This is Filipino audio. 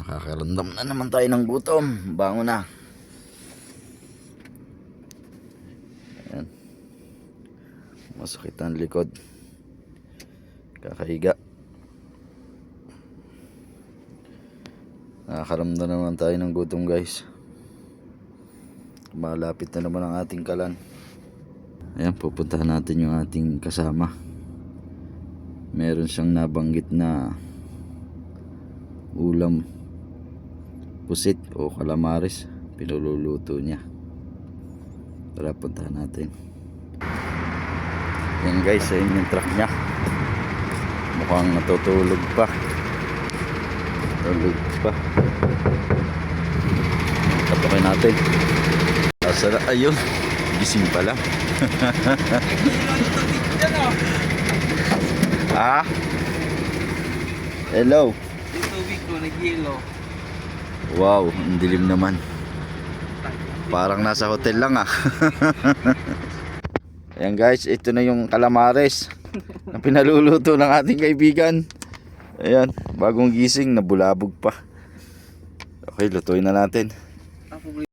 Nakakaramdam na naman tayo ng gutom. Bango na. Ayan. Masakit ang likod. Kakahiga. Nakakaramdam na naman tayo ng gutom, guys. Malapit na naman ang ating kalan. Ayan, pupuntahan natin yung ating kasama. Meron siyang nabanggit na ulam, pusit o calamares, pinululuto niya. Tara, puntahan natin. Yan guys, ayun yung truck niya. Mukhang natutulog pa. Tulog pa. Tapakin natin. Asara, ayun, gising pala. Ah? Hello. Tubig ko, nag-yelo. Wow, ang dilim naman. Parang nasa hotel lang ah. Ayan guys, ito na yung calamares na pinaluluto ng ating kaibigan. Ayan, bagong gising, nabulabog pa. Okay, lutuin na natin.